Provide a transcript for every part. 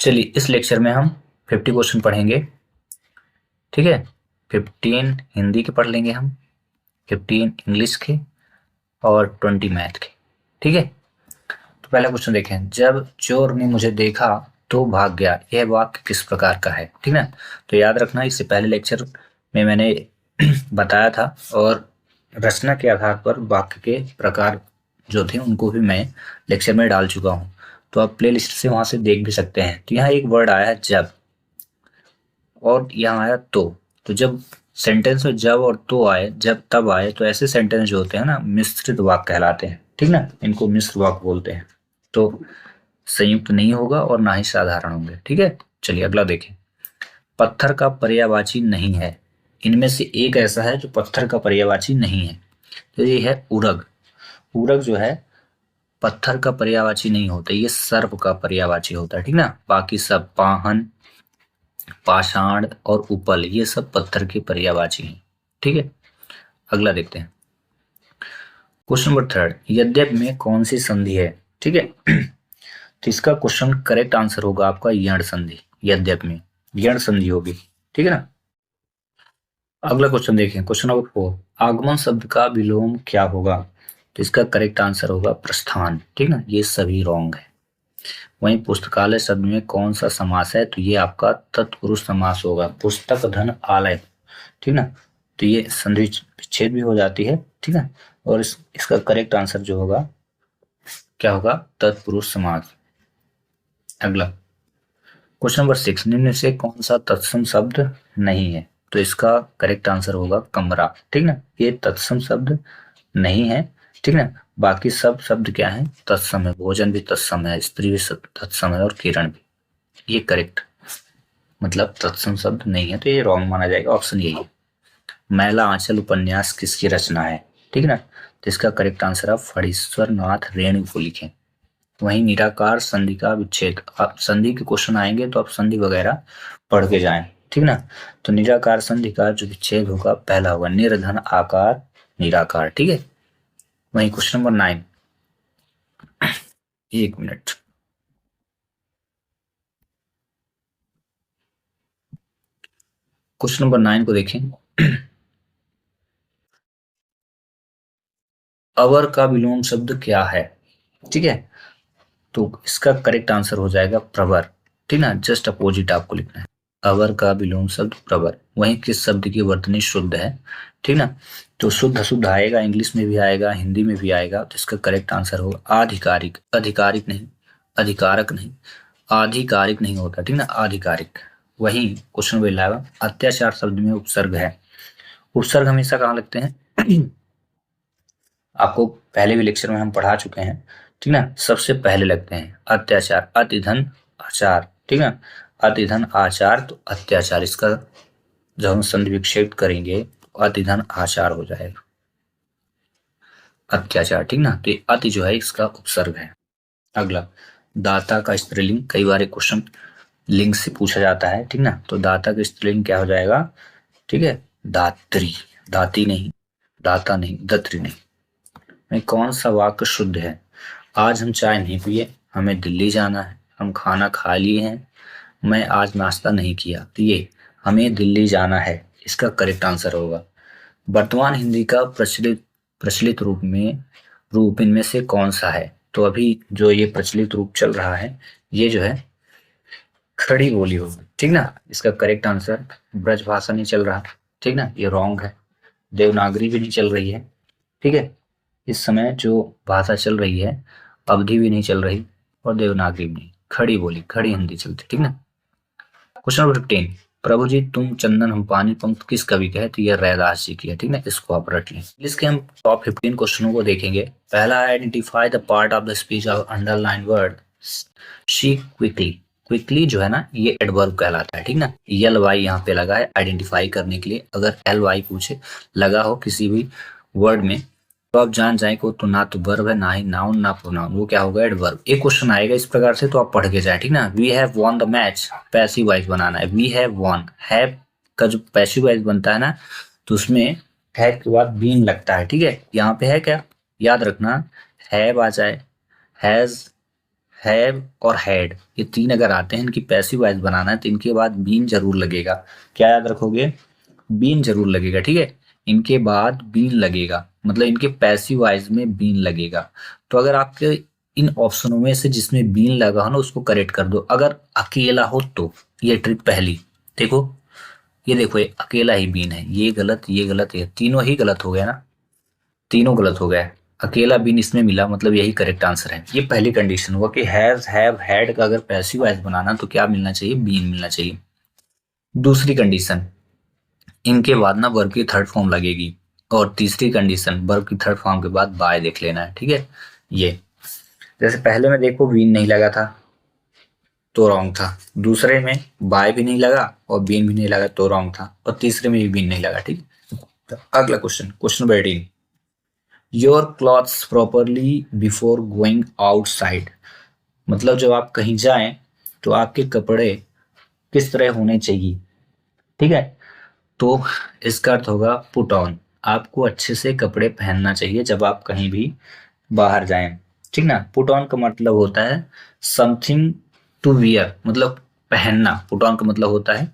चलिए इस लेक्चर में हम 50 क्वेश्चन पढ़ेंगे। ठीक है, 15 हिंदी के पढ़ लेंगे हम, 15 इंग्लिश के और 20 मैथ के। ठीक है, तो पहला क्वेश्चन देखें। जब चोर ने मुझे देखा तो भाग गया, यह वाक्य किस प्रकार का है? ठीक ना, तो याद रखना इससे पहले लेक्चर में मैंने बताया था और रचना के आधार पर वाक्य के प्रकार जो थे उनको भी मैं लेक्चर में डाल चुका हूँ, तो आप प्ले लिस्ट से वहां से देख भी सकते हैं। तो यहाँ एक वर्ड आया है जब, और यहाँ आया तो जब सेंटेंस में जब और तो आए, जब तब आए, तो ऐसे सेंटेंस जो होते हैं ना मिश्रित वाक्य कहलाते हैं। ठीक ना, इनको मिश्र वाक्य बोलते हैं। तो संयुक्त नहीं होगा और ना ही साधारण होंगे। ठीक है, चलिए अगला देखें। पत्थर का पर्यायवाची नहीं है, इनमें से एक ऐसा है जो पत्थर का पर्यायवाची नहीं है, तो ये है उरग। उरग जो है पत्थर का पर्यायवाची नहीं होता, ये सर्प का पर्यायवाची होता है। ठीक ना, बाकी सब पाहन, पाषाण और उपल ये सब पत्थर के पर्यायवाची हैं। ठीक है, अगला देखते हैं। क्वेश्चन नंबर 3, यद्यप में कौन सी संधि है? ठीक है, तो इसका क्वेश्चन करेक्ट आंसर होगा आपका यण संधि। यद्यप में यण संधि होगी। ठीक है ना, अगला क्वेश्चन देखें। क्वेश्चन नंबर 4, आगमन शब्द का विलोम क्या होगा? तो इसका करेक्ट आंसर होगा प्रस्थान। ठीक ना, ये सभी रॉन्ग है। वहीं पुस्तकालय शब्द में कौन सा समास है? तो ये आपका तत्पुरुष समास होगा, पुस्तक धन आलय। ठीक ना, तो ये संधि विच्छेद भी हो जाती है। ठीक है, और इसका करेक्ट आंसर जो होगा क्या होगा? तत्पुरुष समास। अगला क्वेश्चन नंबर 6, निम्न से कौन सा तत्सम शब्द नहीं है? तो इसका करेक्ट आंसर होगा कमरा। ठीक ना, ये तत्सम शब्द नहीं है। ठीक ना, बाकी सब शब्द क्या है? तत्सम है। भोजन भी तत्सम है, स्त्री भी तत्सम है और किरण भी। ये करेक्ट मतलब तत्सम शब्द नहीं है, तो ये रॉन्ग माना जाएगा। ऑप्शन यही है। मैला आंचल उपन्यास किसकी रचना है? ठीक ना, तो इसका करेक्ट आंसर आप फणीश्वर नाथ रेणु को लिखें। वहीं निराकार संधि का विच्छेद, आप संधि के क्वेश्चन आएंगे तो आप संधि वगैरह पढ़ के जाएं। ठीक ना, तो निराकार संधि का जो विच्छेद होगा पहला होगा निर्धन आकार निराकार। ठीक है, वहीं क्वेश्चन नंबर 9, एक मिनट, क्वेश्चन नंबर 9 को देखें। अवर का विलोम शब्द क्या है? ठीक है, तो इसका करेक्ट आंसर हो जाएगा प्रवर। ठीक ना, जस्ट अपोजिट आपको लिखना है। अवर का विलोम शब्द प्रवर। वहीं किस शब्द की वर्तनी शुद्ध है? ठीक ना, तो शुद्ध शुद्ध आएगा, इंग्लिश में भी आएगा, हिंदी में भी आएगा। तो इसका करेक्ट आंसर होगा आधिकारिक। अधिकारिक नहीं, अधिकारक नहीं, आधिकारिक नहीं होता। ठीक ना, आधिकारिक। वहीं क्वेश्चन नंबर 11, अत्याचार शब्द में उपसर्ग है। उपसर्ग हमेशा कहाँ लगते हैं? आपको पहले भी लेक्चर में हम पढ़ा चुके हैं। ठीक ना, सबसे पहले लगते हैं अत्याचार, अति धन आचार। ठीक ना, अति धन आचार तो अत्याचार, इसका जब हम संधि विच्छेद करेंगे तो अति धन आचार हो जाएगा अत्याचार। ठीक ना, तो ये अति जो है इसका उपसर्ग है। अगला, दाता का स्त्रीलिंग। कई बार क्वेश्चन लिंग से पूछा जाता है। ठीक ना, तो दाता का स्त्रीलिंग क्या हो जाएगा? ठीक है, दात्री। दाती नहीं, दाता नहीं, दत्री नहीं। में कौन सा वाक्य शुद्ध है? आज हम चाय नहीं पिए, हमें दिल्ली जाना है, हम खाना खा लिए हैं, मैं आज नाश्ता नहीं किया। तो ये हमें दिल्ली जाना है, इसका करेक्ट आंसर होगा। वर्तमान हिंदी का प्रचलित प्रचलित रूप इनमें से कौन सा है? तो अभी जो ये प्रचलित रूप चल रहा है ये जो है खड़ी बोली होगी। ठीक ना, इसका करेक्ट आंसर ब्रज भाषा नहीं चल रहा। ठीक ना, ये रॉन्ग है। देवनागरी भी नहीं चल रही है। ठीक है, इस समय जो भाषा चल रही है अवधि भी नहीं चल रही और देवनागरी भी नहीं, खड़ी बोली, खड़ी हिंदी चलती। ठीक ना, क्वेश्चन नंबर 15, प्रभु जी तुम चंदन हम पानी पंक्ति किस कवि के है? तो यह रैदास जी की है। ठीक ना, इसको आप रट लें। इसके हम टॉप 15 क्वेश्चनों को देखेंगे। पहला, identify the part of the speech of underline word she quickly. Quickly जो है ना ये एडवर्ब कहलाता है। ठीक ना, एल वाई यहाँ पे लगा है आइडेंटिफाई करने के लिए। अगर एल वाई पूछे लगा हो किसी भी वर्ड में तो आप जान जाए को तो ना तो वर्ब है, ना ही नाउन, ना प्रोनाउन, वो क्या होगा? एडवर्ब। एक क्वेश्चन आएगा इस प्रकार से तो आप पढ़ के जाए। ठीक ना, we have won the match, passive wise बनाना है। वी हैव वॉन, हैव का जो पैसिव वाइज बनता है ना तो उसमें हैव के बाद बीन लगता है। ठीक है, यहाँ पे है क्या याद रखना, हैव आ जाए, हैज, हैव और हैड, ये तीन अगर आते हैं, इनकी पैसिव वॉइस बनाना है तो इनके बाद बीन जरूर लगेगा। क्या याद रखोगे? बीन जरूर लगेगा, ठीक है। इनके बाद बीन लगेगा, मतलब इनके पैसिव वॉइस में बीन लगेगा। तो अगर आपके इन ऑप्शनों में से जिसमें बीन लगा हो ना उसको करेक्ट कर दो। अगर अकेला हो तो ये ट्रिक पहली, देखो ये देखो, ये अकेला ही बीन है, ये गलत, ये गलत, ये तीनों ही गलत हो गया ना, तीनों गलत हो गया। अकेला बीन इसमें मिला, मतलब यही करेक्ट आंसर है। ये पहली कंडीशन हुआ कि हैव हैव हैड का अगर पैसिव वॉइस बनाना तो क्या मिलना चाहिए? बीन मिलना चाहिए। दूसरी कंडीशन, इनके बाद ना वर्ब की थर्ड फॉर्म लगेगी। और तीसरी कंडीशन, वर्ब की थर्ड फॉर्म के बाद बाय देख लेना है, ठीक है। ये जैसे पहले में देखो बीन नहीं लगा था तो रॉन्ग था, दूसरे में बाय भी नहीं लगा और बीन भी नहीं लगा तो रॉन्ग था, और तीसरे में भी बीन नहीं लगा, ठीक है। तो अगला question, question number 18, your clothes properly before going outside, मतलब जब आप कहीं जाएं तो आपके कपड़े किस तरह होने चाहिए, ठीक है। तो इसका अर्थ होगा पुट ऑन, आपको अच्छे से कपड़े पहनना चाहिए जब आप कहीं भी बाहर जाएं, ठीक ना। पुट ऑन का मतलब होता है समथिंग टू वियर, मतलब पहनना। पुट ऑन का मतलब होता है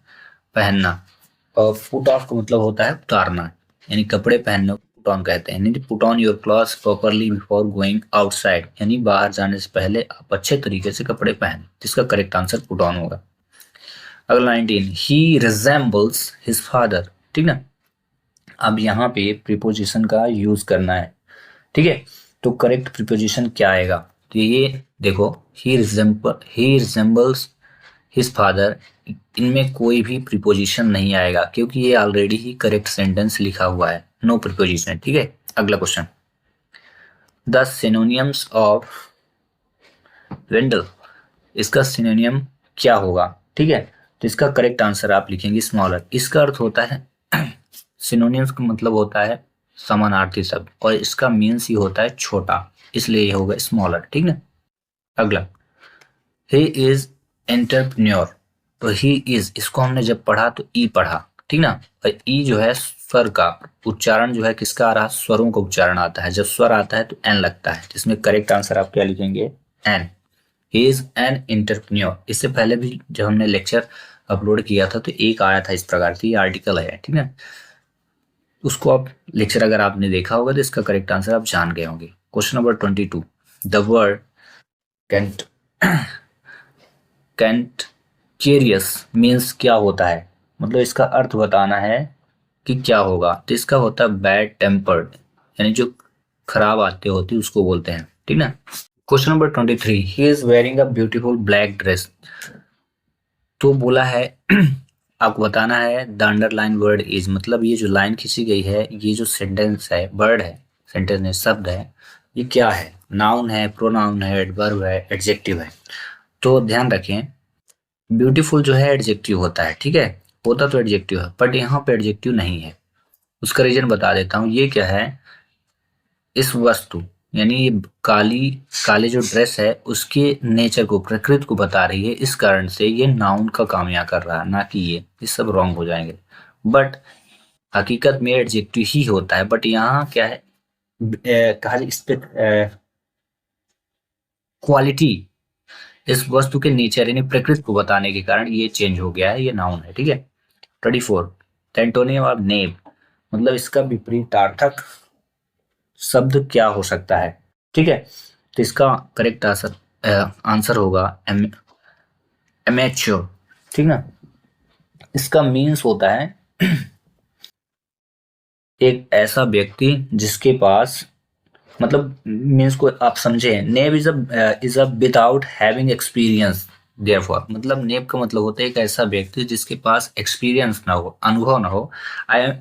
पहनना, और पुट ऑफ का मतलब होता है उतारना, यानी कपड़े पहनने को पुट ऑन कहते हैं। यानी put on your clothes properly before going outside, यानी बाहर जाने से पहले आप अच्छे तरीके से कपड़े पहने, जिसका करेक्ट आंसर पुट ऑन होगा। अगला 19, ही रिजेंबल्स हिज फादर, ठीक ना। अब यहाँ पे प्रीपोजिशन का यूज करना है, ठीक है। तो करेक्ट प्रीपोजिशन क्या आएगा? तो ये देखो, ही रिजेंबल्स हिज फादर, इनमें कोई भी प्रीपोजिशन नहीं आएगा क्योंकि ये ऑलरेडी ही करेक्ट सेंटेंस लिखा हुआ है, नो प्रीपोजिशन, ठीक है। अगला क्वेश्चन, द सिनोनियम्स ऑफ वेंडल, इसका सिनोनियम क्या होगा, ठीक है। तो इसका करेक्ट आंसर आप लिखेंगे स्मॉलर। इसका अर्थ होता है सिनोनियम्स का मतलब होता है समानार्थी शब्द, और इसका मीन्स ही होता है छोटा, इसलिए ये होगा स्मॉलर, ठीक ना। अगला, ही इज एंटरप्रेन्योर, तो ही इज, इसको हमने जब पढ़ा तो ई पढ़ा, ठीक ना। और ई जो है स्वर का उच्चारण जो है किसका आ रहा है? स्वरों का उच्चारण आता है, जब स्वर आता है तो एन लगता है, जिसमें करेक्ट आंसर आप क्या लिखेंगे? An. He is an entrepreneur. इससे पहले भी जब हमने लेक्चर अपलोड किया था तो एक आया था इस प्रकार से, ये आर्टिकल है, ठीक है। उसको आप लेक्चर अगर आपने देखा होगा तो इसका करेक्ट आंसर आप जान गए होंगे। Question number 22, the word cant cantankerous means क्या होता है, मतलब इसका अर्थ बताना है कि क्या होगा। तो इसका होता है बैड टेम्पर्ड, यानी जो खराब आते होती उसको बोलते हैं, ठीक ना। Question number 23, he is wearing a beautiful black dress, तो बोला है आपको बताना है द अंडरलाइन वर्ड इज, मतलब ये जो लाइन खींची गई है, ये जो सेंटेंस है, वर्ड है, सेंटेंस में शब्द है, ये क्या है? नाउन है, प्रोनाउन है, एडवर्ब है, एडजेक्टिव है। तो ध्यान रखें, ब्यूटीफुल जो है एडजेक्टिव होता है, ठीक है, होता तो एडजेक्टिव है, बट यहाँ पे एडजेक्टिव नहीं है। उसका रीजन बता देता हूँ, ये क्या है, इस वस्तु यानी ये काली, काले जो ड्रेस है उसके नेचर को, प्रकृति को बता रही है, इस कारण से ये नाउन का काम यहाँ कर रहा है, ना कि ये सब रॉन्ग हो जाएंगे। बट हकीकत में एडजेक्टिव ही होता है, बट यहाँ क्या है, कहा जाए इस पे क्वालिटी, इस वस्तु के नेचर यानी प्रकृति को बताने के कारण ये चेंज हो गया है, ये नाउन है, ठीक है। 24, द एंटोनियम ऑफ नेम, मतलब इसका विपरीतार्थक शब्द क्या हो सकता है, ठीक है। तो इसका करेक्ट आंसर होगा एमेच्योर, ठीक ना। इसका मीन्स होता है एक ऐसा व्यक्ति जिसके पास, मतलब मीन्स को आप समझे, naive is a without having experience, therefore, मतलब नेव का मतलब होता है एक ऐसा व्यक्ति जिसके पास एक्सपीरियंस ना हो, अनुभव ना हो। आई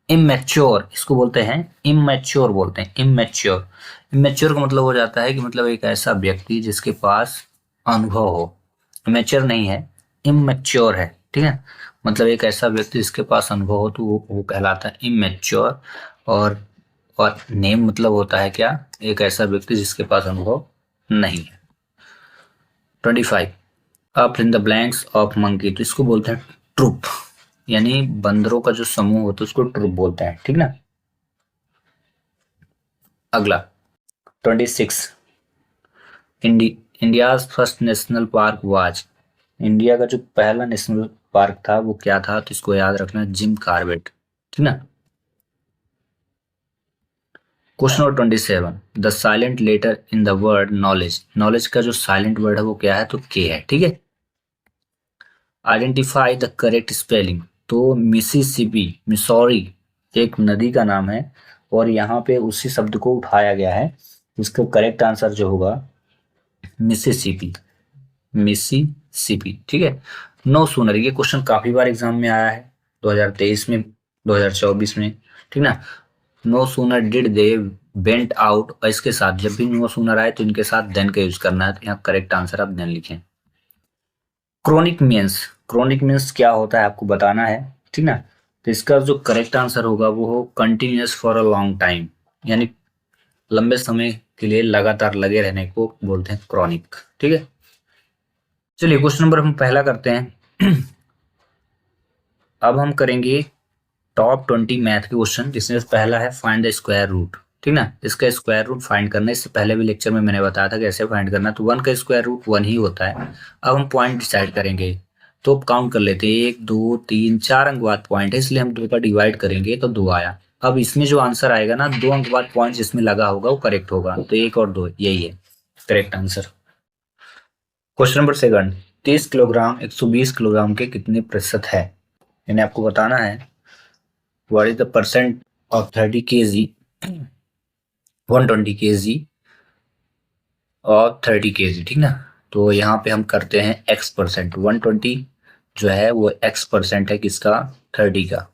इमेच्योर, इसको बोलते हैं इमेच्योर, बोलते हैं इमेच्योर। इमेच्योर का मतलब हो जाता है कि मतलब एक ऐसा व्यक्ति जिसके पास अनुभव हो, इमेच्योर नहीं है, इमेच्योर है, ठीक है। मतलब एक ऐसा व्यक्ति जिसके पास अनुभव हो तो वो कहलाता है इमेच्योर। और नेम मतलब होता है क्या, एक ऐसा व्यक्ति जिसके पास अनुभव नहीं है। 25, up in the blanks of monkey, तो इसको बोलते हैं ट्रुप, यानी बंदरों का जो समूह होता है उसको ट्रुप बोलते हैं, ठीक ना। अगला 26, India's first national park was, India का जो पहला नेशनल पार्क था वो क्या था, तो इसको याद रखना, जिम कॉर्बेट, ठीक ना। Question number 27, the silent letter in the word knowledge, knowledge का जो साइलेंट वर्ड है वो क्या है, तो के है, ठीक है। आइडेंटिफाई द करेक्ट स्पेलिंग, तो मिसिसिपी, मिसौरी एक नदी का नाम है और यहाँ पे उसी शब्द को उठाया गया है। इसका करेक्ट आंसर जो होगा मिसिसिपी, मिसिसिपी, ठीक है। नो सूनर, ये क्वेश्चन काफी बार एग्जाम में आया है, 2023 में, 2024 में, ठीक ना। No sooner did they went out, और इसके साथ जब भी नो सूनर आए तो इनके साथ देन का यूज करना है, तो यहाँ करेक्ट आंसर आप देन लिखें। क्रोनिक मीन्स, क्रोनिक मीन्स क्या होता है आपको बताना है, ठीक ना। तो इसका जो करेक्ट आंसर होगा वो हो continuous for a long time, यानी लंबे समय के लिए लगातार लगे रहने को बोलते हैं क्रॉनिक, ठीक है। चलिए क्वेश्चन नंबर हम पहला करते हैं। अब हम करेंगे टॉप 20 मैथ के क्वेश्चन, जिसमें पहला है फाइंड द स्क्वायर रूट, ठीक ना। इसका स्क्वायर रूट फाइंड करना है, इससे पहले भी लेक्चर में मैंने बताया था कैसे फाइंड करना, तो 1 का स्क्वायर रूट 1 ही होता है। अब हम पॉइंट डिसाइड करेंगे, तो काउंट कर लेते हैं, 1 2 3 4 अंक बाद पॉइंट है, इसलिए हम 2 का डिवाइड करेंगे तो 2 आया। अब इसमें जो आंसर आएगा ना, 2 अंक बाद पॉइंट जिसमें लगा होगा वो करेक्ट होगा, तो 1 और 2 यही है correct answer. Question number 7, 30 kilogram 120 kilogram के कितने प्रतिशत है, यानी आपको बताना है what is the percent of 30 kg 120 kg और 30 kg, ठीक ना। तो यहाँ पे हम करते हैं x परसेंट, 120 जो है वो x परसेंट है किसका, 30 का।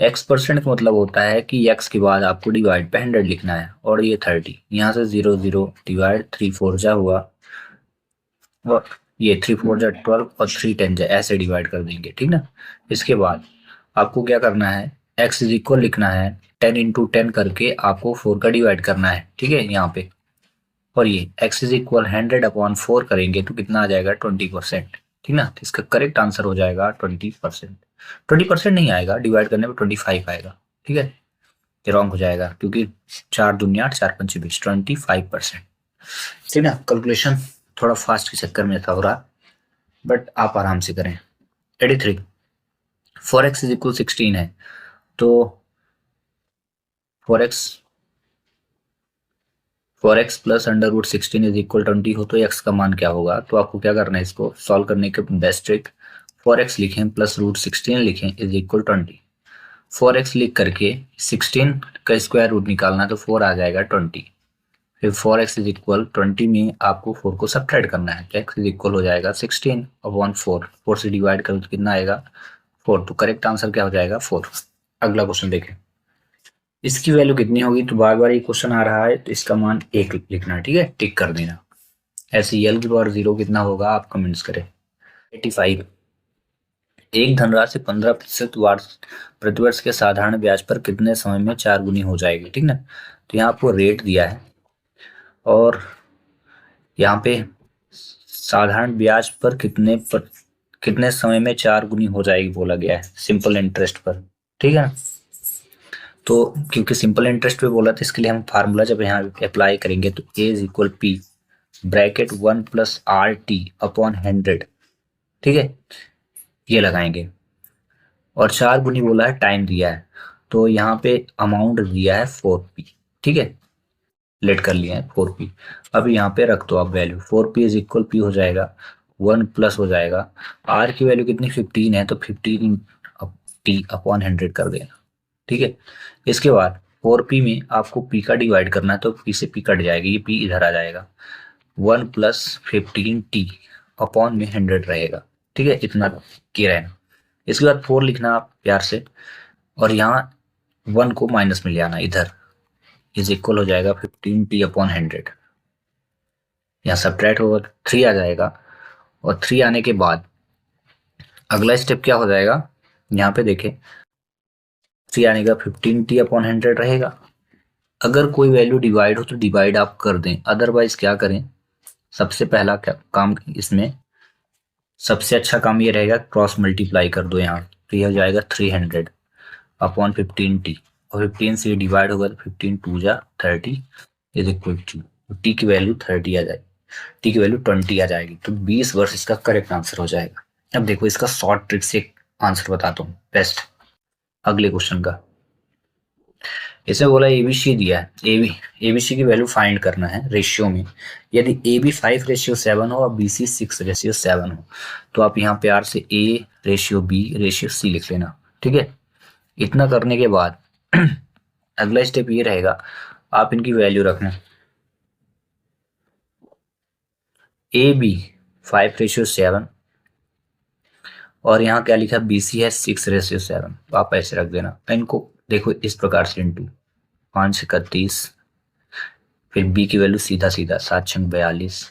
x परसेंट का मतलब होता है कि x के बाद आपको डिवाइड पे 100 लिखना है, और ये 30, यहाँ से 0 0 डिवाइड 3 4 जा हुआ, और ये 3 4 जा 12 और 3 10 जा, ऐसे डिवाइड कर देंगे, ठीक ना। इसके बाद आपको क्या करना है, x इज इक्वल लिखना है 10 इंटू 10 करके आपको 4 का डिवाइड करना है, ठीक है यहाँ पे। और ये x इज इक्वल 100/4 करेंगे तो कितना आ जाएगा, 20%, ठीक ना। तो इसका करेक्ट आंसर हो जाएगा 20%। 20% नहीं आएगा, डिवाइड करने में 25 आएगा, ठीक है। ये रॉन्ग हो जाएगा क्योंकि 4 दूनी 8 4 पंचे 20, 25%, ठीक ना। कैलकुलेशन थोड़ा फास्ट के चक्कर में था हो रहा, बट आप आराम से करें। 83, 4x इज इक्वल 16 है, तो 4x plus under root 16 is equal 20 हो तो x का मान क्या होगा, तो आपको क्या करना है, इसको सॉल्व करने के बेस्ट ट्रिक, 4x लिखें प्लस रूट 16 लिखें इज इक्वल 20, 4x लिख करके 16 का स्क्वायर रूट निकालना तो 4 आ जाएगा 20, फिर 4x इज इक्वल 20 में आपको 4 को सब्ट्रैक्ट करना है, तो x इज इक्वल हो जाएगा 16/4, 4 से डिवाइड करो तो कितना आएगा 4, तो करेक्ट आंसर क्या हो जाएगा 4। अगला क्वेश्चन देखें, इसकी वैल्यू कितनी होगी, तो बार बार ये क्वेश्चन आ रहा है तो इसका मान 1 लिखना है, ठीक है, टिक कर देना। ऐसे यल की पावर 0 कितना होगा आप कमेंट्स करें। 85, एक धनराशि 15% वार्ष प्रतिवर्ष के साधारण ब्याज पर कितने समय में 4 गुनी हो जाएगी, ठीक ना। तो यहाँ आपको रेट दिया है और यहाँ पे साधारण ब्याज पर कितने समय में 4 गुनी हो जाएगी बोला गया है, सिंपल इंटरेस्ट पर, ठीक है ना। तो क्योंकि सिंपल इंटरेस्ट पे बोला था, इसके लिए हम फार्मूला जब यहाँ अप्लाई करेंगे तो a is equal P bracket 1 plus R T upon 100, ठीक है, ये लगाएंगे। और 4 गुनी बोला है, टाइम दिया है, तो यहाँ पे अमाउंट दिया है 4p, ठीक है, लेट कर लिया है 4p। अब यहाँ पे रख दो आप value, 4p is equal p हो जाएगा 1 प्लस हो जाएगा, r की वैल्यू कितनी 15 है तो 15 t अपॉन 100 कर देना, ठीक है। इसके बाद 4p में आपको p का डिवाइड करना है, तो p से p कट जाएगी, ये p इधर आ जाएगा, 1 प्लस 15t अपॉन में 100 रहेगा, ठीक है, इतना की रहना। इसके बाद 4 लिखना आप प्यार से, और यहाँ 1 को माइनस में ले आना इधर, इज इक्वल हो जाएगा 15t अपॉन 100, यहाँ सब्ट्रैक्ट होगा 3 आ जाएगा, और 3 आने के बाद अगला स्टेप क्या हो जाएगा, यहाँ पे देखें 3 आने का 15t अपॉन 100 रहेगा। अगर कोई वैल्यू डिवाइड हो तो डिवाइड आप कर दें, अदरवाइज क्या करें, सबसे पहला काम इसमें सबसे अच्छा काम ये रहेगा, क्रॉस मल्टीप्लाई कर दो यहाँ, तो ये हो जाएगा 300 अपॉन 15t, और 15 से डिवाइड होगा तो 15 2 जा 30 इज इक्वल टू टी की वैल्यू 30 आ जाएगी। टी की वैल्यू 20 आ जाएगी, तो 20 वर्ष इसका करेक्ट आंसर हो जाएगा। अब देखो इसका शॉर्ट ट्रिक से आंसर बताता हूँ बेस्ट अगले क्वेश्चन का। इसमें बोला एबीसी दिया है, एबीसी की वैल्यू फाइंड करना है रेशियो में। यदि ए बी 5:7 हो और बी सी 6:7 हो, तो आप यहाँ प्यार से A ratio B ratio C लिख लेना। ठीक है, इतना करने के बाद अगला स्टेप ये रहेगा, आप इनकी वैल्यू रखना। ए बी 5:7 और यहाँ क्या लिखा, बी सी है 6:7, तो आप ऐसे रख देना। इनको देखो इस प्रकार से, इंटू 5:31, फिर बी की वैल्यू सीधा सीधा 7×42,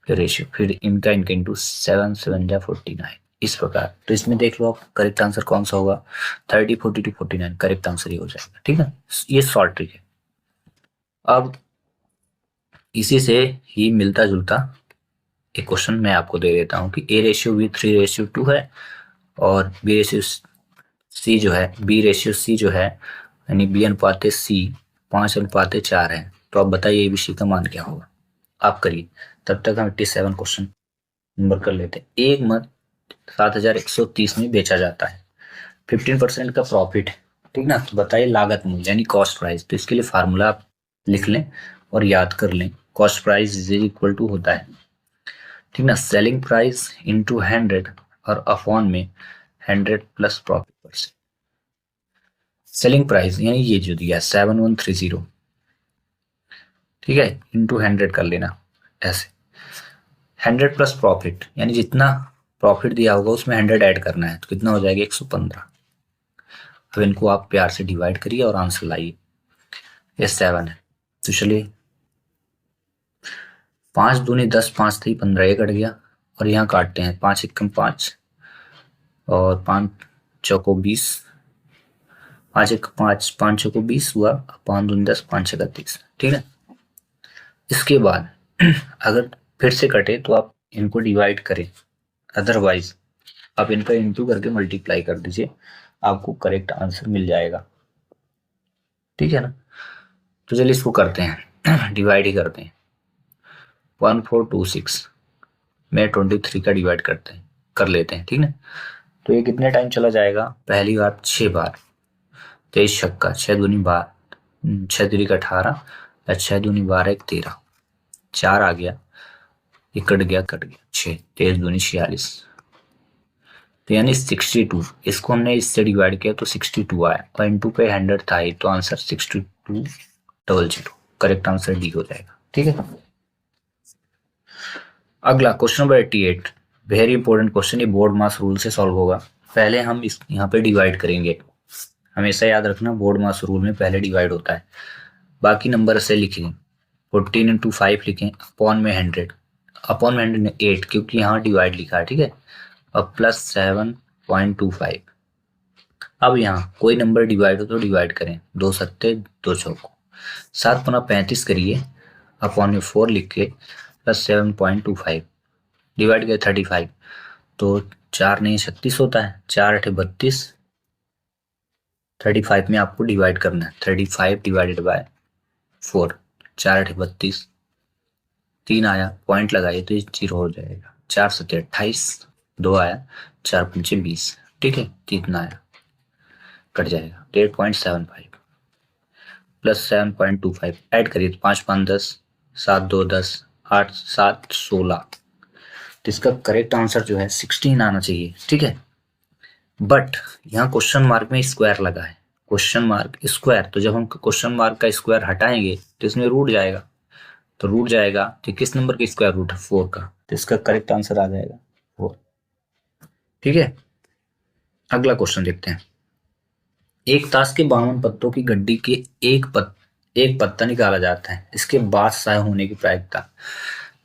फिर रेशियो, फिर इनका इंटू 7×7=49, इस प्रकार। तो इसमें देख लो आप करेक्ट आंसर कौन सा होगा, 30, 42, 49 करेक्ट आंसर ही हो जाएगा। ठीक है, ये शॉर्ट ट्रिक है। अब इसी से ही मिलता जुलता एक क्वेश्चन मैं आपको दे देता हूँ कि ए रेशियो बी 3:2 है और बी रेशियो सी जो है, बी रेशियो सी जो है यानी बी अनुपात सी 5:4 है। तो आप बताइए एबीसी का मान क्या होगा, आप करिए। तब तक हम 87 क्वेश्चन नंबर कर लेते हैं। एक मत 7,130 में बेचा जाता है, 15% का प्रॉफिट है। ठीक ना, तो बताइए लागत मूल्य यानी कॉस्ट प्राइस। तो इसके लिए फार्मूला आप लिख लें और याद कर लें, cost price is equal to होता है, ठीक ना, सेलिंग प्राइस इंटू 100 और अपॉन में 100 plus profit percent. Selling price यानी ये जो दिया 7130, ठीक है, इंटू 100 कर लेना ऐसे। 100 प्लस प्रॉफिट यानी जितना प्रॉफिट दिया होगा उसमें 100 ऐड करना है, तो कितना हो जाएगा 115। अब इनको आप प्यार से डिवाइड करिए और आंसर लाइए। ये 7 है, तो चलिए 5 दूनी 10, 5 थी 15, ये कट गया और यहाँ काटते हैं 5 एकम 5 और 5 चौको 20, 5 एक 5, 5 चौको 20 हुआ, 5 दूनी 10, 5 छक्का 30। ठीक है, इसके बाद अगर फिर से कटे तो आप इनको डिवाइड करें, अदरवाइज आप इनका इंटू करके मल्टीप्लाई कर दीजिए, आपको करेक्ट आंसर मिल जाएगा। ठीक है ना, तो चलिए इसको करते हैं, डिवाइड ही करते हैं। 1426 में 23 का डिवाइड करते हैं, कर लेते हैं। ठीक है, तो ये कितने टाइम चला जाएगा, पहली बार 6 बार, 23 छक्का 6 दूनी 12, 6 दूनी का 18, 6 दूनी 12 एक 13, 4 आ गया, ये कट गया 6, 23 दूनी 46, तो यानी 62। इसको हमने इससे डिवाइड किया तो 62 आया और इंटू पे 100 था ही, तो आंसर 6200, करेक्ट आंसर डी हो जाएगा। ठीक है, अगला question number 88, very important question, ये बोर्ड मास रूल से सॉल्व होगा। पहले हम इस यहाँ पे डिवाइड करेंगे, हमेशा याद रखना बोर्ड मास रूल में पहले डिवाइड होता है, बाकी नंबर से लिखें। 14×5 लिखें, अपॉन में 100, अपॉन में 100 8, क्योंकि यहाँ डिवाइड लिखा है। ठीक है, और प्लस 7.25। अब यहाँ कोई नंबर डिवाइड हो तो डिवाइड करें, 2 सत्ते 2 चौको, 7×35 करिए, अपॉन में 4 लिख के प्लस 7.25 डिवाइड किया 35, तो 4 नहीं 36 होता है, 4 8 32, 35 में आपको डिवाइड करना है, 35 डिवाइडेड बाय 4, 4 8 32, 3 आया, पॉइंट लगाइए तो ये 0 हो जाएगा, 4 7 28, 2 आया, 4 5 20। ठीक है, कितना आया, कट जाएगा 8.75 प्लस 7.25 ऐड करिए तो 5 5 10, 7 2 10, 8 7 16, तो इसका करेक्ट आंसर जो है 16 आना चाहिए। ठीक है, बट यहाँ क्वेश्चन मार्क में स्क्वायर लगा है, क्वेश्चन मार्क स्क्वायर, तो जब हम क्वेश्चन मार्क का स्क्वायर हटाएंगे तो इसमें रूट जाएगा, तो रूट जाएगा तो किस नंबर का स्क्वायर रूट है, 4 का, तो इसका करेक्ट आंसर आ जाएगा 4। ठीक है, अगला क्वेश्चन देखते हैं। एक ताश के 52 पत्तों की गड्डी के एक पत्ता निकाला जाता है, इसके बादशाह होने की प्रायिकता।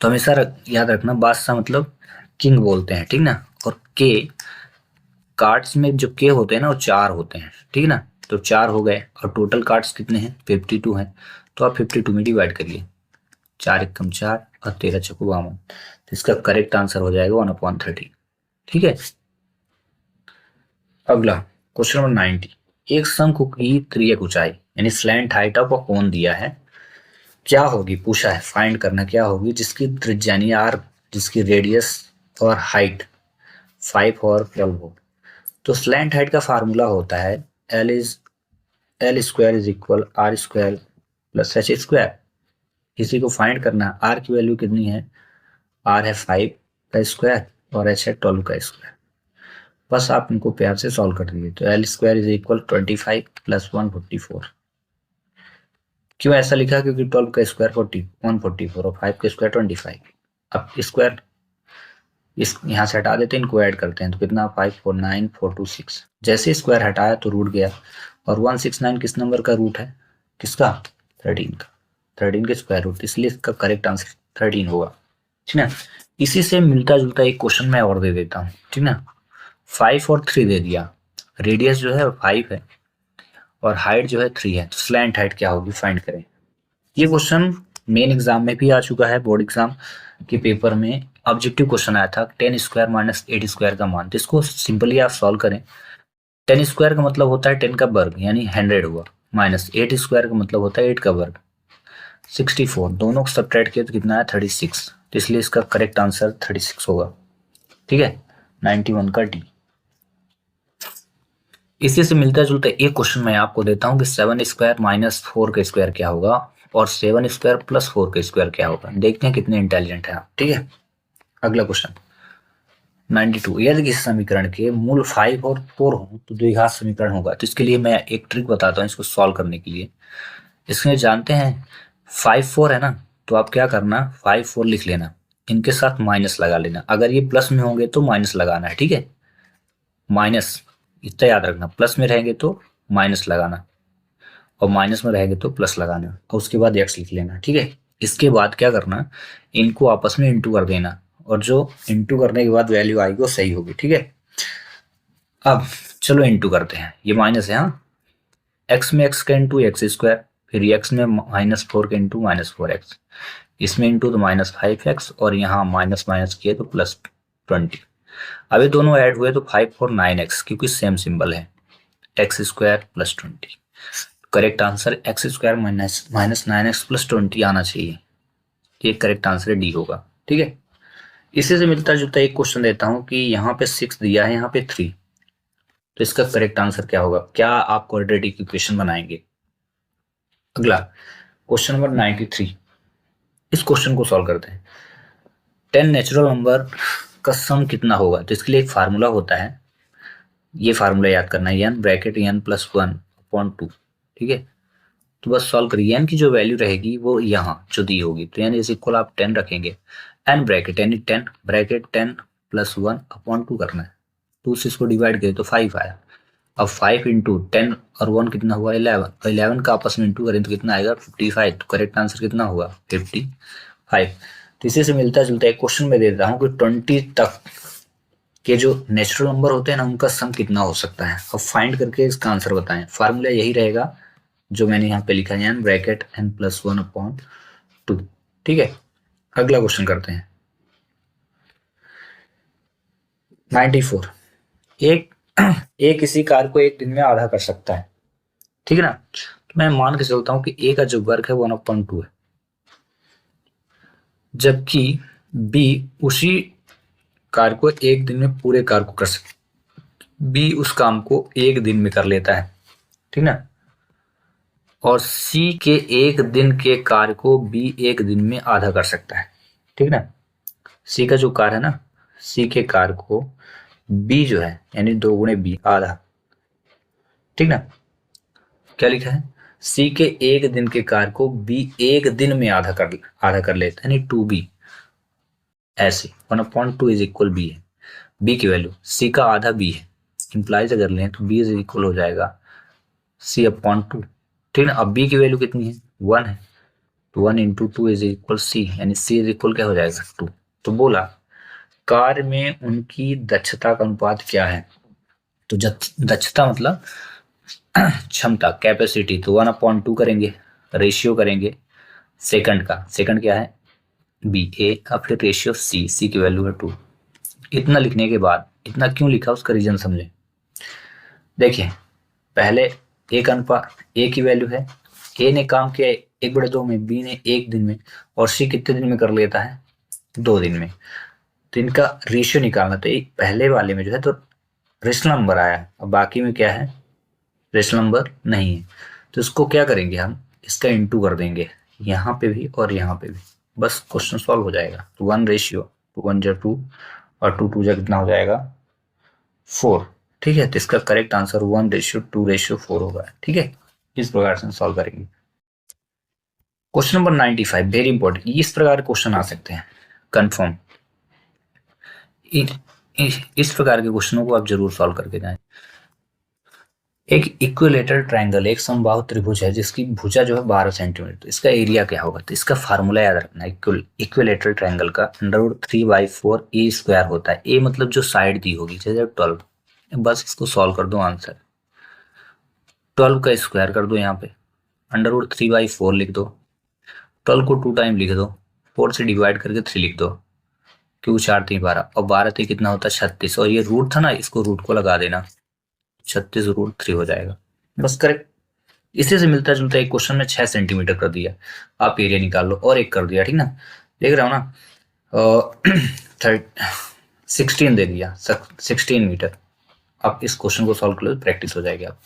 तो हमेशा याद रखना, बादशाह मतलब किंग बोलते हैं। ठीक ना, और के कार्ड्स में जो के होते हैं ना वो 4 होते हैं। ठीक ना, तो 4 हो गए और टोटल कार्ड्स कितने हैं, 52 हैं, तो आप 52 में डिवाइड करिए, 4 एकम 4 और 13 चौको 52, तो इसका करेक्ट आंसर हो जाएगा 1/30। ठीक है, अगला क्वेश्चन नंबर 90, एक शंकु की तिर्यक ऊंचाई यानी स्लैंट हाइट ऑफ अ कोन दिया है, क्या होगी पूछा है, फाइंड करना क्या होगी जिसकी त्रिज्या यानी आर, जिसकी रेडियस और हाइट 5 और 12 हो। तो स्लैंट हाइट का फार्मूला होता है L square is equal R square plus H square. इसी को फाइंड करना, आर की वैल्यू कितनी है, आर है 5 का स्क्वायर और एच है 12 का स्क्वायर। बस आप इनको प्यार से सॉल्व कर दीजिए। तो L square is equal 25 plus 144। क्यों ऐसा लिखा, क्योंकि 12 का स्क्वायर 144 और 5 का स्क्वायर 25। अब स्क्वायर इस यहाँ से हटा देते हैं, इनको ऐड करते हैं तो कितना 549426। जैसे स्क्वायर हटाया तो रूट गया, और 169 किस नंबर का रूट है, किसका, 13 का, 13 के स्क्वायर रूट, इसलिए इसका करेक्ट आंसर 13 होगा। ठीक ना। इसी से मिलता जुलता एक क्वेश्चन मैं और दे देता हूँ। ठीक ना, 5 और 3 दे दिया, रेडियस जो है 5 है और हाइट जो है 3 है, तो स्लैंट हाइट क्या होगी फाइंड करें। ये क्वेश्चन मेन एग्जाम में भी आ चुका है, बोर्ड एग्जाम के पेपर में ऑब्जेक्टिव क्वेश्चन आया था 10 स्क्वायर माइनस 8 स्क्वायर का मान। तो इसको सिंपली आप सॉल्व करें। 10 स्क्वायर का मतलब होता है 10 का वर्ग यानी 100 हुआ, माइनस 8 स्क्वायर का मतलब होता है 8 का वर्ग 64। दोनों को सब्ट्रैक्ट किया तो कितना है 36। तो इसलिए इसका करेक्ट आंसर 36 होगा। ठीक है, 91 का डी। इसी से मिलता जुलता एक क्वेश्चन मैं आपको देता हूं कि 7 स्क्वायर माइनस 4 का स्क्वायर क्या होगा और 7 स्क्वायर प्लस 4 का स्क्वायर क्या होगा। देखते हैं कितने इंटेलिजेंट है आप। ठीक है, अगला क्वेश्चन 92। यदि किसी समीकरण के मूल 5 और 4 हो तो द्विघात समीकरण होगा। तो इसके लिए मैं एक ट्रिक बताता हूँ इसको सॉल्व करने के लिए। इसमें जानते हैं 5 4 है ना, तो आप क्या करना 5 4 लिख लेना, इनके साथ माइनस लगा लेना। अगर ये प्लस में होंगे तो माइनस लगाना है। ठीक है, माइनस इतना याद रखना, प्लस में रहेंगे तो माइनस लगाना और माइनस में रहेंगे तो प्लस लगाना और उसके बाद एक्स लिख लेना। ठीक है, इसके बाद क्या करना, इनको आपस में इंटू कर देना और जो इंटू करने के बाद वैल्यू आएगी वो सही होगी। ठीक है, अब चलो इंटू करते हैं, ये माइनस है, हाँ, एक्स में एक्स का इंटू एक्स स्क्वायर, फिर एक्स में -4 का इंटू -4x, इसमें इंटू तो -5x और यहाँ माइनस माइनस किए तो +20। अब ये दोनों ऐड हुए तो 5 और 9x, क्योंकि सेम सिंबल है, x square plus 20। Correct answer x square minus 9x plus 20 आना चाहिए। ये करेक्ट आंसर डी होगा। ठीक है, इसी से मिलता जुलता एक क्वेश्चन देता हूं कि यहाँ पे 6 दिया है, यहाँ पे 3, तो इसका करेक्ट आंसर क्या होगा। क्या आप क्वाड्रेटिक इक्वेशन बनाएंगे। अगला क्वेश्चन नंबर 93। इस क्वेश्चन को सॉल्व करते हैं। 10 नेचुरल नंबर का सम कितना होगा। तो इसके लिए एक फार्मूला होता है, ये फार्मूला याद करना है, n ब्रैकेट n प्लस 1/2। ठीक है, तो बस सॉल्व करिए। n की जो वैल्यू रहेगी वो यहाँ जो दी होगी, तो n इज इक्वल आप 10 रखेंगे, n ब्रैकेट यानी 10 ब्रैकेट 10 प्लस 1/2 करना है, 2 से इसको डिवाइड करें तो 5 आया। अब 5 इंटू 10 और 1 कितना हुआ 11, 11 का आपस में इंटू करें तो कितना आएगा 55। तो करेक्ट आंसर कितना होगा 55। तो इसी से मिलता जुलता एक क्वेश्चन में दे देता हूँ कि 20 तक के जो नेचुरल नंबर होते हैं ना उनका सम कितना हो सकता है। अब फाइंड करके इसका आंसर बताएं। फार्मूला यही रहेगा जो मैंने यहाँ पे लिखा है, n ब्रैकेट n प्लस 1/2। ठीक है, अगला क्वेश्चन करते हैं 94। एक किसी कार्य को एक दिन में आधा कर सकता है। ठीक है ना, तो मैं मान के चलता हूं कि a का जो वर्ग है 1/2 है, जबकि b उसी कार्य को एक दिन में पूरे कार्य को कर सकता, b उस काम को एक दिन में कर लेता है। ठीक ना, और c के एक दिन के कार्य को b एक दिन में आधा कर सकता है। ठीक ना, c का जो कार्य है ना, c के कार्य को b जो है यानी 2 गुणे b आधा। ठीक ना, क्या लिखा है, c के एक दिन के कार्य को b एक दिन में आधा कर लेता है यानी 2b। ऐसे 1/2 इज इक्वल b है, b की वैल्यू c का आधा b है, इंप्लाइज अगर लें तो b इज इक्वल हो जाएगा c/2। ठीक ना, अब b की वैल्यू कितनी है 1 है, तो 1 इंटू 2 इज इक्वल c, यानी c इज इक्वल क्या हो जाएगा 2। तो बोला कार्य में उनकी दक्षता का अनुपात क्या है। तो दक्षता मतलब क्षमता, कैपेसिटी, तो 1/2 करेंगे, रेशियो करेंगे सेकंड का, सेकंड क्या है बी ए, अब फिर रेशियो सी, सी की वैल्यू है 2। इतना लिखने के बाद, इतना क्यों लिखा उसका रीजन समझे। देखिए पहले एक अनुपात ए की वैल्यू है ए ने काम किया 1/2 में, बी ने 1 दिन में, और सी कितने दिन में कर लेता है? 2 दिन में। तो इनका रेशियो निकालना, तो एक पहले वाले में जो है तो रेशनल नंबर आया, और बाकी में क्या है? रेशनल नंबर नहीं है। तो इसको क्या करेंगे हम? इसका इंटू कर देंगे, यहाँ पे भी और यहाँ पे भी, बस क्वेश्चन सॉल्व हो जाएगा। तो 1:2 जा 2 और 2 जा कितना हो जाएगा? 4। ठीक है, तो इसका करेक्ट आंसर 1:2:4 होगा। ठीक है, इस प्रकार से सॉल्व करेंगे। क्वेश्चन नंबर 95 वेरी इंपॉर्टेंट, इस प्रकार क्वेश्चन आ सकते हैं कंफर्म। इस प्रकार के क्वेश्चनों को आप जरूर सॉल्व करके जाएं। एक इक्विलेटरल ट्रायंगल, एक समबाहु त्रिभुज है जिसकी भुजा जो है 12 सेंटीमीटर, तो इसका एरिया क्या होगा? तो इसका फार्मूला याद रखना है। इक्विलेटरल ट्रायंगल का √3/4 ए स्क्वायर होता है। ए मतलब जो साइड दी होगी, जैसे 12, बस इसको सॉल्व कर दो, आंसर 12 का स्क्वायर कर दो, यहाँ पे √3/4 लिख दो, 12 को 2 टाइम लिख दो, 4 से डिवाइड करके 3 लिख दो, क्यों 4 3 12, और 12 3 कितना होता है? 36, और ये रूट था ना, इसको रूट को लगा देना, 36√3 हो जाएगा, बस करेक्ट। इसी से मिलता जुलता एक क्वेश्चन में 6 सेंटीमीटर कर दिया, आप एरिया निकाल लो, और एक कर दिया, ठीक ना, देख रहे हो ना, 16 दे दिया, 16 मीटर। आप इस क्वेश्चन को सॉल्व कर लो, प्रैक्टिस हो जाएगी आप।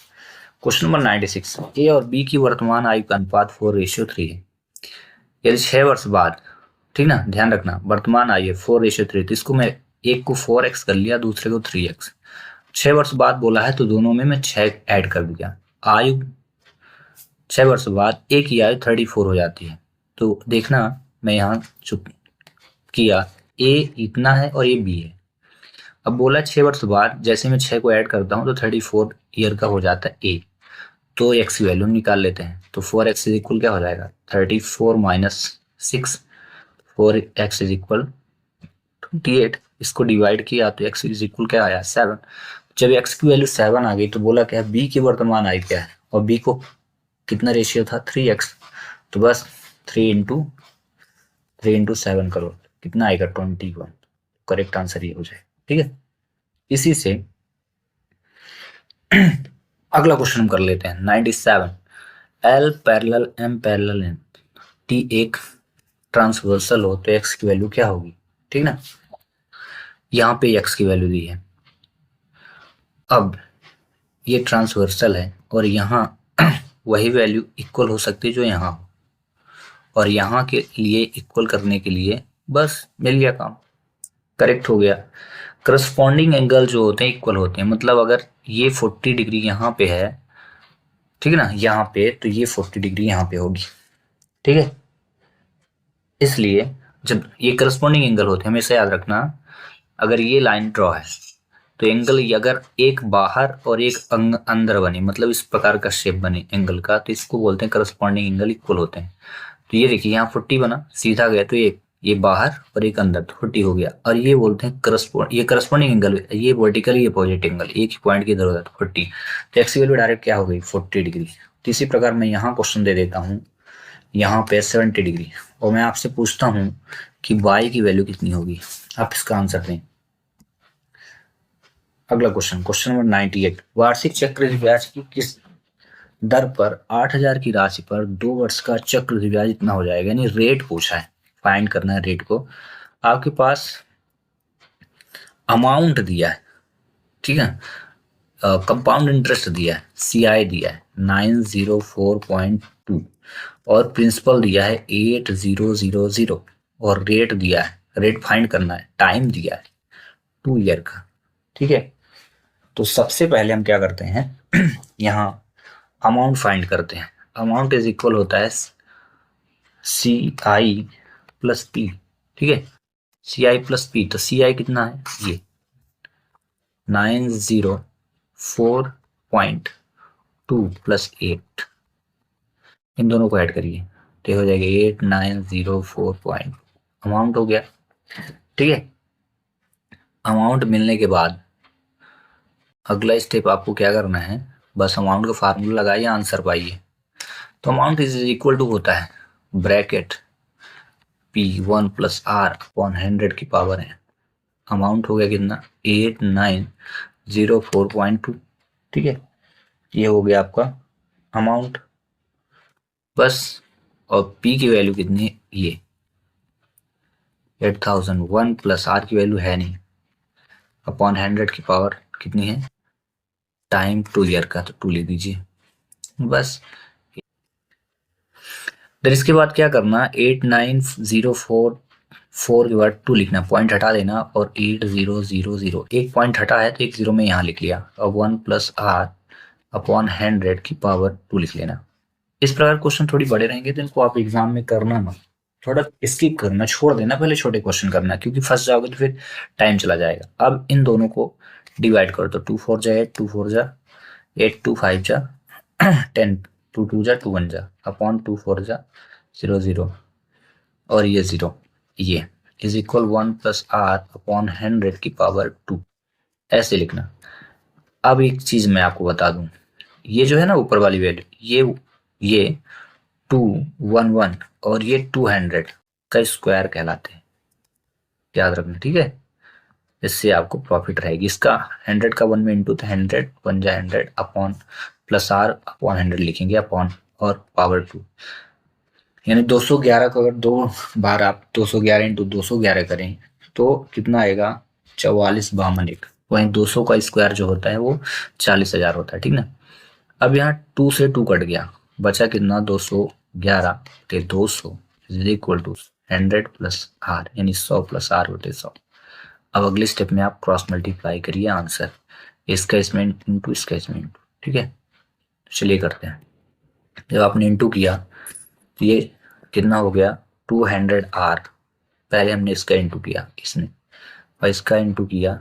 क्वेश्चन नंबर 96, ए और बी की वर्तमान आयु का अनुपात 4:3 है। यदि 6 वर्ष बाद, ठीक ना, ध्यान रखना, वर्तमान आयु 4:3, तो इसको मैं एक को 4x कर लिया, दूसरे को 3x। 6 वर्ष बाद बोला है तो दोनों में मैं 6 ऐड कर दिया। आयु 6 वर्ष बाद ए की आयु 34 हो जाती है। तो देखना, मैं यहाँ चुप किया, ए इतना है और ये बी है। अब बोला 6 वर्ष बाद, जैसे मैं 6 को ऐड करता हूँ तो 34 ईयर का हो जाता है ए। तो एक्स की वैल्यू निकाल लेते हैं। तो 4x इज इक्वल क्या हो जाएगा? 34 - 6, 4x इज इक्वल 28। इसको डिवाइड किया तो x इज इक्वल क्या आया? 7। जब x की वैल्यू 7 आ गई तो बोला क्या है? b की वर्तमान आयु क्या है, और b को कितना रेशियो था? 3x। तो बस 3 × 7 करो, कितना आएगा? 21। करेक्ट आंसर ये हो जाए, ठीक है। इसी से अगला क्वेश्चन हम कर लेते हैं 97, L parallel M parallel N, T एक ट्रांसवर्सल हो तो x की वैल्यू क्या होगी? ठीक ना, यहाँ पे x की वैल्यू दी है। अब ये ट्रांसवर्सल है और यहाँ वही वैल्यू इक्वल हो सकती है जो यहाँ हो, और यहाँ के लिए इक्वल करने के लिए बस मिल गया काम, करेक्ट हो गया। करस्पॉन्डिंग एंगल जो होते हैं इक्वल होते हैं, मतलब अगर ये 40 डिग्री यहाँ पे है, ठीक है ना, यहाँ पे, तो ये 40 डिग्री यहाँ पे होगी, ठीक है। इसलिए जब ये करस्पॉन्डिंग एंगल होते हैं, हमेशा याद रखना, अगर ये लाइन ड्रॉ है तो एंगल अगर एक बाहर और एक अंदर बने, मतलब इस प्रकार का शेप बने एंगल का, तो इसको बोलते हैं करस्पॉन्डिंग एंगल इक्वल होते हैं। तो ये देखिए यहाँ 40 बना, सीधा गया तो ये बाहर और एक अंदर, तो 40 हो गया, और ये बोलते हैं ये करस्पॉन्डिंग एंगल, ये वर्टिकल, ये अपोजिट एंगल, एक ही पॉइंट की इधर होता है तो 40। तो एक्स की वैल्यू डायरेक्ट क्या हो गई? 40 डिग्री। तो इसी प्रकार मैं यहाँ क्वेश्चन दे देता हूँ, यहाँ पे 70 डिग्री, और मैं आपसे पूछता हूँ कि y की वैल्यू कितनी होगी, आप इसका आंसर दें। अगला क्वेश्चन नंबर 98, वार्षिक चक्रवृद्धि ब्याज की किस दर पर 8000 की राशि पर 2 वर्ष का चक्रवृद्धि ब्याज इतना हो जाएगा, यानी रेट पूछा है, फाइंड करना है रेट को। आपके पास अमाउंट दिया है, ठीक है, कंपाउंड इंटरेस्ट दिया है, CI दिया है 904.2, और प्रिंसिपल दिया है 8000, और रेट दिया है, रेट फाइंड करना है, टाइम दिया है 2 ईयर का, ठीक है। तो सबसे पहले हम क्या करते हैं यहाँ अमाउंट फाइंड करते हैं। अमाउंट इज इक्वल होता है CI + P, ठीक है, CI + P। तो CI कितना है? ये 904.2 + 8, इन दोनों को ऐड करिए तो हो जाएगा 8904. अमाउंट हो गया, ठीक है। अमाउंट मिलने के बाद अगला स्टेप आपको क्या करना है, बस अमाउंट का फार्मूला लगाइए, आंसर पाइए। तो अमाउंट इज इक्वल टू होता है ब्रैकेट P1 + R/100 की पावर है। अमाउंट हो गया कितना? 8904.2, ठीक है, ये हो गया आपका अमाउंट। बस। और p की वैल्यू कितनी है, ये 8001 प्लस r की वैल्यू है नहीं, अपॉन 100 की पावर कितनी है, टाइम 2 ईयर का, तो 2 ले दीजिए बस। फिर इसके बाद क्या करना, 8904 के बाद 2 लिखना, पॉइंट हटा देना, और 8000, एक पॉइंट हटा है तो एक जीरो में यहाँ लिख लिया, अब 1 प्लस आर अपॉन 100 की पावर 2 लिख लेना। इस प्रकार क्वेश्चन थोड़ी बड़े रहेंगे तो इनको आप एग्जाम में करना मत, थोड़ा स्किप करना, छोड़ देना, पहले छोटे क्वेश्चन करना, क्योंकि फंस जाओगे तो फिर टाइम चला जाएगा। अब इन दोनों को डिवाइड करो, तो 2 4 जा 8, 2 4 जा 8, 2 5 जा 10, 2 2 जा 2 1 जा, अपॉन 2 4 जा 0 0, और ये 0, ये is equal 1 plus R upon 100 की पावर 2, ऐसे लिखना। अब एक चीज मैं आपको बता दूं, ये जो है ना ऊपर वाली वैल्यू, ये 211 और ये 200 का स्क्वायर कहलाते हैं, याद रखना, ठीक है। इससे आपको प्रॉफिट रहेगी। इसका 100 का 1 में इंटू, तो 100 1 जा 100 अपॉन प्लस आर अपॉन 100 लिखेंगे, अपॉन और पावर 2, यानी 211 को अगर 2 बार आप 211 इंटू 211 करें तो कितना आएगा, 4452। वहीं 200 का स्क्वायर जो होता है वो 40,000 होता है, ठीक ना। अब यहाँ 2 से 2 कट गया, बचा कितना, 211 के 200 is equal to 100 plus r, यानी 100 प्लस आर बटे 100। अब अगले स्टेप में आप क्रॉस मल्टीप्लाई करिए आंसर, इसका इसमें इंटू, इसका इसमें इंटू, ठीक है। चलिए करते हैं। जब आपने इंटू किया तो ये कितना हो गया, 200 आर, पहले हमने इसका इंटू किया इसने, और इसका इंटू किया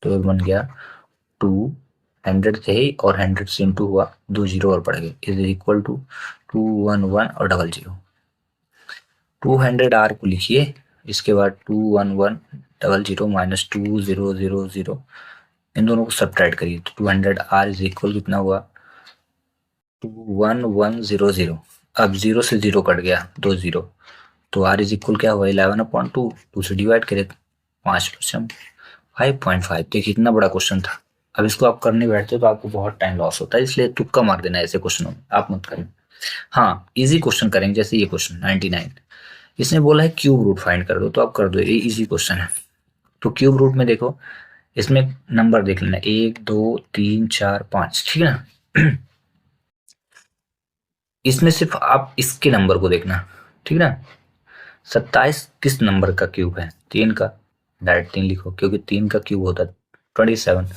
तो बन गया 200 थे ही, और 100 से इंटू हुआ, 2 जीरो और पड़ गए, इज इक्वल टू 211 और 00। 200 आर को लिखिए, इसके बाद 211 00 माइनस 2000, इन दोनों को सब्ट्रैक्ट करिए, तो 200 आर इज इक्वल कितना हुआ, 21100। अब 0 से 0 कट गया, 2 0, तो आर इज इक्वल क्या हुआ, 11/2, 2 से डिवाइड करें 5/5.5। देखिए कितना बड़ा क्वेश्चन था। अब इसको आप करने बैठते तो आपको बहुत टाइम लॉस होता है, इसलिए तुक्का मार देना ऐसे क्वेश्चनों में, आप मत करें। हाँ, इजी क्वेश्चन करेंगे, जैसे ये क्वेश्चन 99, इसने बोला है क्यूब रूट फाइंड कर दो, तो आप कर दो, ये इजी क्वेश्चन है। तो क्यूब रूट में देखो, इसमें नंबर देख लेना, 1 2 3 4 5, ठीक है ना। इसमें सिर्फ आप इसके नंबर को देखना, ठीक ना। 27 किस नंबर का क्यूब है, 3 का, डायरेक्ट 3 लिखो, क्योंकि 3 का क्यूब होता है 27।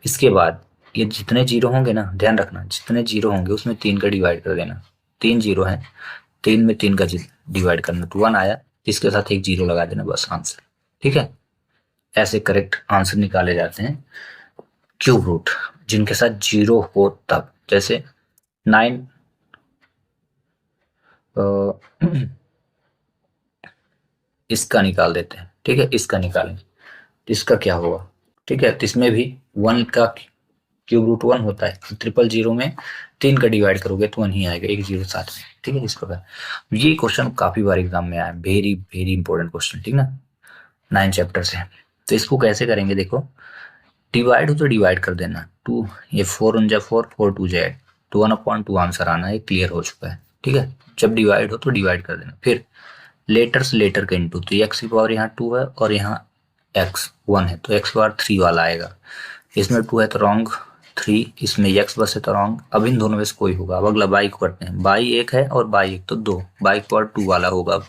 इसके बाद ये जितने जीरो होंगे ना, ध्यान रखना, जितने जीरो होंगे उसमें 3 का डिवाइड कर देना, 3 जीरो है, 3 में 3 का डिवाइड करना, तो 1 आया, इसके साथ एक जीरो लगा देना, बस आंसर, ठीक है। ऐसे करेक्ट आंसर निकाले जाते हैं क्यूब रूट, जिनके साथ जीरो हो तब, जैसे 9 इसका निकाल देते हैं, ठीक है, इसका निकालें, इसका क्या होगा, ठीक है। तो इसमें भी 1 का क्यूब रूट 1 होता है, 000 में 3 का डिवाइड करोगे तो 1 ही आएगा, एक जीरो साथ में, ठीक है। इस प्रकार ये क्वेश्चन काफी बार एग्जाम में आया, वेरी वेरी इंपॉर्टेंट क्वेश्चन, ठीक ना, 9 चैप्टर से। तो इसको कैसे करेंगे, देखो, डिवाइड हो तो डिवाइड कर देना, 2 ये 4 1 जा 4, 4 2 जा 8, तो 1/2 आंसर आना है, क्लियर हो चुका है, ठीक है। जब डिवाइड हो तो डिवाइड कर देना, फिर लेटर से लेटर का इंटू, तो एक्स की पावर यहाँ 2 है और यहाँ एक्स 1 है, तो एक्स की पावर 3 वाला आएगा, इसमें 2 है तो रॉन्ग, 3 इसमें एक्स बस है तो रॉन्ग। अब इन दोनों में से कोई होगा। अब अगला बाई को करते हैं, बाई 1 है और बाई 1, तो 2, बाई की पावर 2 वाला होगा, अब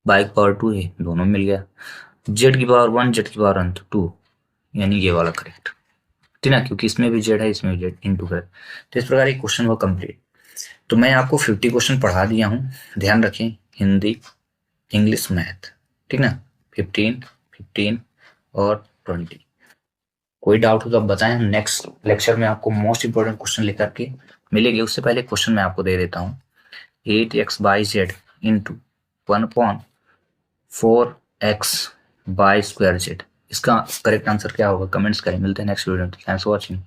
बाई की पावर 2 है, दोनों मिल गया। जेड की पावर 1, जेड की पावर 1 तो 2, यानी ये वाला करेक्ट, ठीक ना, क्योंकि इसमें भी जेड है, इसमें भी जेड, इंटू करेक्ट। तो इस प्रकार एक क्वेश्चन हुआ कंप्लीट। तो मैं आपको 50 क्वेश्चन पढ़ा दिया हूँ, ध्यान रखें, हिंदी इंग्लिश मैथ, ठीक ना, 15 15 और 20। कोई डाउट हो तो आप बताएं, नेक्स्ट लेक्चर में आपको मोस्ट इंपोर्टेंट क्वेश्चन लेकर के मिलेंगे। उससे पहले क्वेश्चन मैं आपको दे देता हूँ, 8x/z इंटू 1/4x/² z, इसका करेक्ट आंसर क्या होगा, कमेंट्स करें। मिलते हैं नेक्स्ट वीडियो में, थैंक्स फॉर वॉचिंग।